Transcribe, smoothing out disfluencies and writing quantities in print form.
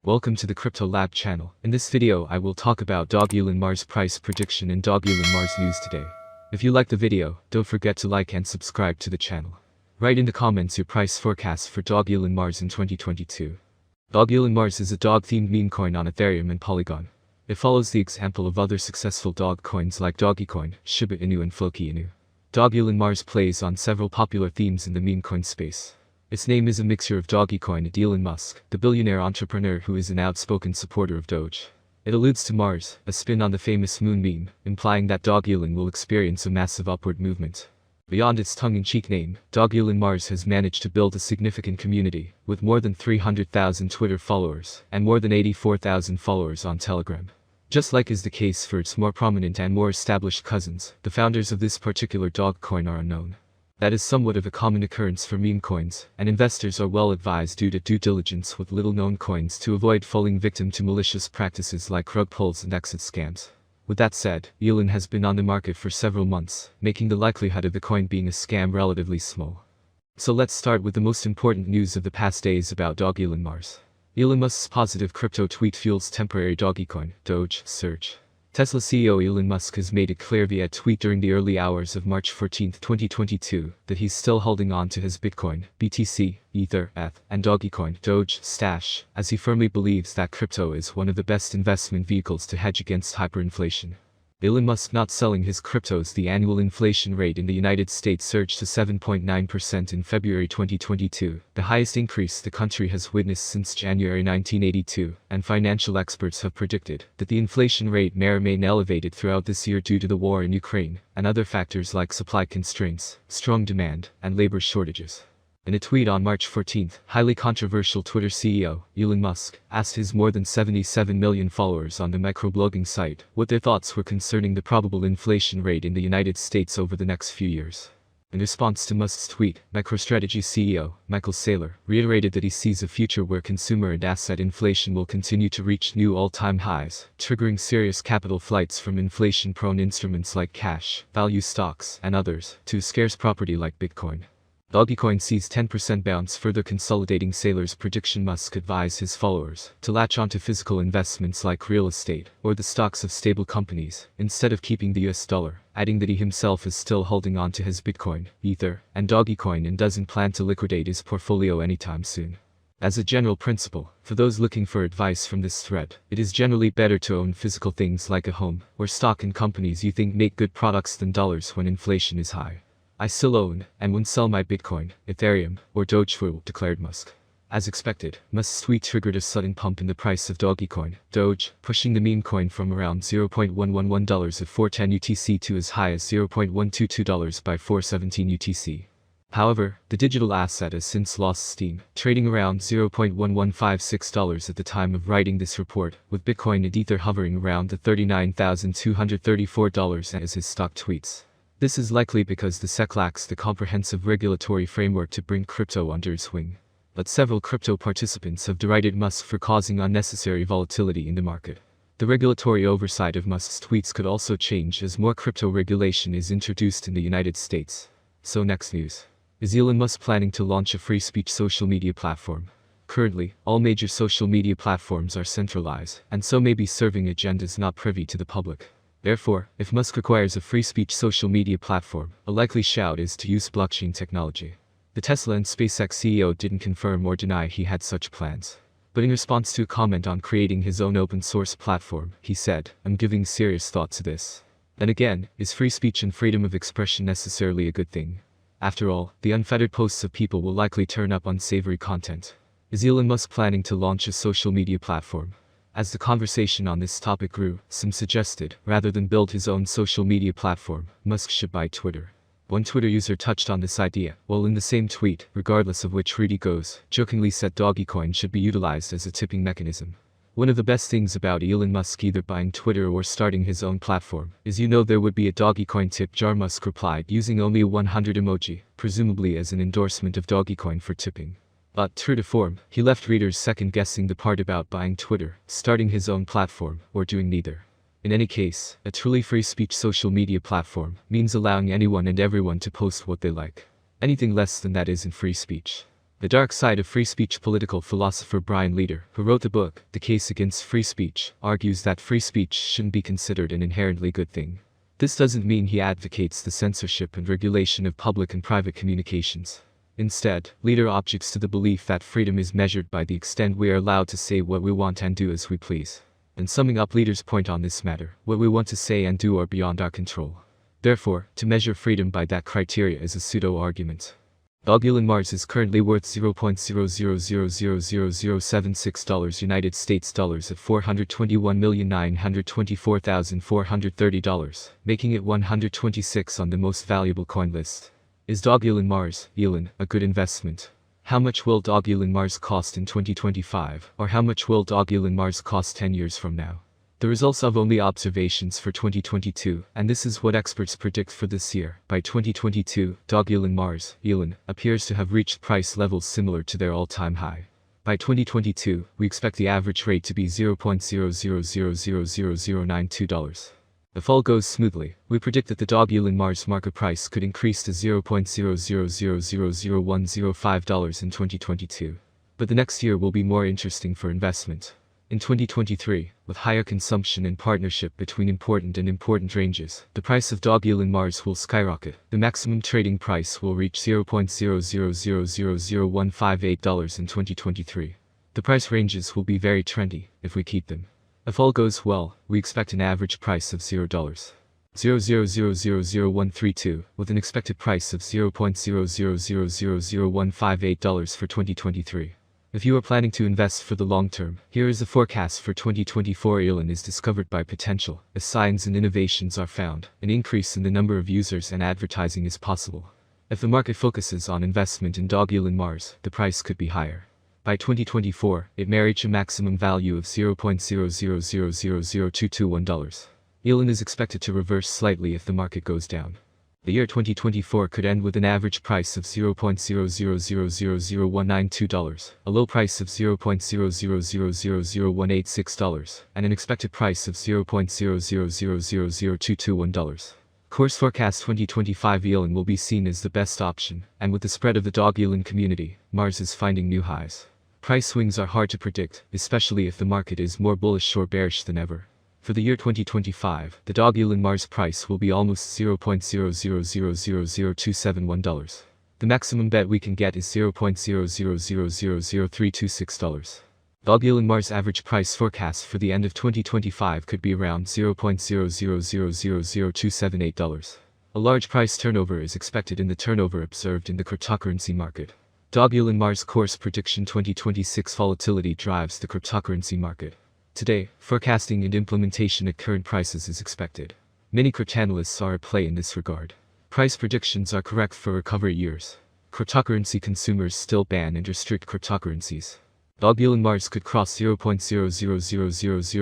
Welcome to the Crypto Lab channel. In this video I will talk about Dogelon Mars price prediction and Dogelon Mars news today. If you like the video, don't forget to like and subscribe to the channel. Write in the comments your price forecast for Dogelon Mars in 2022. Dogelon Mars is a dog-themed meme coin on Ethereum and Polygon. It follows the example of other successful dog coins like Dogecoin, Shiba Inu and Floki Inu. Dogelon Mars plays on several popular themes in the meme coin space. Its name is a mixture of Dogecoin and Elon Musk, the billionaire entrepreneur who is an outspoken supporter of Doge. It alludes to Mars, a spin on the famous moon meme, implying that Dogelon will experience a massive upward movement. Beyond its tongue-in-cheek name, Dogelon Mars has managed to build a significant community, with more than 300,000 Twitter followers, and more than 84,000 followers on Telegram. Just like is the case for its more prominent and more established cousins, the founders of this particular dog coin are unknown. That is somewhat of a common occurrence for meme coins, and investors are well advised to do due diligence with little-known coins to avoid falling victim to malicious practices like rug pulls and exit scams. With that said, Elon has been on the market for several months, making the likelihood of the coin being a scam relatively small. So let's start with the most important news of the past days about Dogelon Mars. Elon Musk's positive crypto tweet fuels temporary Dogecoin, Doge, surge. Tesla CEO Elon Musk has made it clear via tweet during the early hours of March 14, 2022, that he's still holding on to his Bitcoin, BTC, Ether, ETH, and Dogecoin, Doge, stash, as he firmly believes that crypto is one of the best investment vehicles to hedge against hyperinflation. Elon Musk not selling his cryptos. The annual inflation rate in the United States surged to 7.9% in February 2022, the highest increase the country has witnessed since January 1982, and financial experts have predicted that the inflation rate may remain elevated throughout this year due to the war in Ukraine, and other factors like supply constraints, strong demand, and labor shortages. In a tweet on March 14, highly controversial Twitter CEO, Elon Musk, asked his more than 77 million followers on the microblogging site what their thoughts were concerning the probable inflation rate in the United States over the next few years. In response to Musk's tweet, MicroStrategy CEO, Michael Saylor, reiterated that he sees a future where consumer and asset inflation will continue to reach new all-time highs, triggering serious capital flights from inflation-prone instruments like cash, value stocks, and others, to scarce property like Bitcoin. Dogecoin sees 10% bounce, further consolidating Saylor's prediction. Musk advised his followers to latch onto physical investments like real estate or the stocks of stable companies, instead of keeping the US dollar, adding that he himself is still holding on to his Bitcoin, Ether, and Dogecoin and doesn't plan to liquidate his portfolio anytime soon. As a general principle, for those looking for advice from this thread, it is generally better to own physical things like a home, or stock in companies you think make good products than dollars when inflation is high. I still own, and won't sell my Bitcoin, Ethereum, or Doge, declared Musk. As expected, Musk's tweet triggered a sudden pump in the price of Dogecoin, Doge, pushing the meme coin from around $0.111 at 410 UTC to as high as $0.122 by 417 UTC. However, the digital asset has since lost steam, trading around $0.1156 at the time of writing this report, with Bitcoin and Ether hovering around the $39,234 as his stock tweets. This is likely because the SEC lacks the comprehensive regulatory framework to bring crypto under its wing. But several crypto participants have derided Musk for causing unnecessary volatility in the market. The regulatory oversight of Musk's tweets could also change as more crypto regulation is introduced in the United States. So next news. Is Elon Musk planning to launch a free speech social media platform? Currently, all major social media platforms are centralized, and so may be serving agendas not privy to the public. Therefore, if Musk requires a free speech social media platform, a likely shout is to use blockchain technology. The Tesla and SpaceX CEO didn't confirm or deny he had such plans. But in response to a comment on creating his own open source platform, he said, "I'm giving serious thought to this." Then again, is free speech and freedom of expression necessarily a good thing? After all, the unfettered posts of people will likely turn up unsavory content. Is Elon Musk planning to launch a social media platform? As the conversation on this topic grew, some suggested, rather than build his own social media platform, Musk should buy Twitter. One Twitter user touched on this idea, while in the same tweet, regardless of which route he goes, jokingly said Dogecoin should be utilized as a tipping mechanism. One of the best things about Elon Musk either buying Twitter or starting his own platform is there would be a Dogecoin tip jar. Musk replied using only a 100 emoji, presumably as an endorsement of Dogecoin for tipping. But, true to form, he left readers second-guessing the part about buying Twitter, starting his own platform, or doing neither. In any case, a truly free speech social media platform means allowing anyone and everyone to post what they like. Anything less than that isn't free speech. The dark side of free speech. Political philosopher Brian Leader, who wrote the book, The Case Against Free Speech, argues that free speech shouldn't be considered an inherently good thing. This doesn't mean he advocates the censorship and regulation of public and private communications. Instead, Leader objects to the belief that freedom is measured by the extent we are allowed to say what we want and do as we please. And summing up Leader's point on this matter, what we want to say and do are beyond our control. Therefore, to measure freedom by that criteria is a pseudo-argument. Dogelon Mars is currently worth $0.00000076 United States dollars at $421,924,430, making it 126 on the most valuable coin list. Is Dogelon Mars, Elon, a good investment? How much will Dogelon Mars cost in 2025, or how much will Dogelon Mars cost 10 years from now? The results of only observations for 2022, and this is what experts predict for this year. By 2022, Dogelon Mars, Elon, appears to have reached price levels similar to their all-time high. By 2022, we expect the average rate to be $0.00000092. If all goes smoothly, we predict that the Dogelon Mars market price could increase to $0.00000105 in 2022. But the next year will be more interesting for investment. In 2023, with higher consumption and partnership between important ranges, the price of Dogelon Mars will skyrocket. The maximum trading price will reach $0.00000158 in 2023. The price ranges will be very trendy if we keep them. If all goes well, we expect an average price of $0.00000132, with an expected price of $0.00000158 for 2023. If you are planning to invest for the long term, here is the forecast for 2024. Elon is discovered by potential. As science and innovations are found, an increase in the number of users and advertising is possible. If the market focuses on investment in Dogelon Mars, the price could be higher. By 2024, it may reach a maximum value of $0.00000221. Elon is expected to reverse slightly if the market goes down. The year 2024 could end with an average price of $0.00000192, a low price of $0.00000186, and an expected price of $0.00000221. Course forecast 2025. Elon will be seen as the best option, and with the spread of the Dogelon community, Mars is finding new highs. Price swings are hard to predict, especially if the market is more bullish or bearish than ever. For the year 2025, the Dogelon Mars price will be almost $0.00000271. The maximum bet we can get is $0.00000326. Dogelon Mars average price forecast for the end of 2025 could be around $0.00000278. A large price turnover is expected in the turnover observed in the cryptocurrency market. Dogelon Mars course prediction. 2026 volatility drives the cryptocurrency market. Today, forecasting and implementation at current prices is expected. Many cryptanalysts are at play in this regard. Price predictions are correct for recovery years. Cryptocurrency consumers still ban and restrict cryptocurrencies. Dogelon Mars could cross $0.000005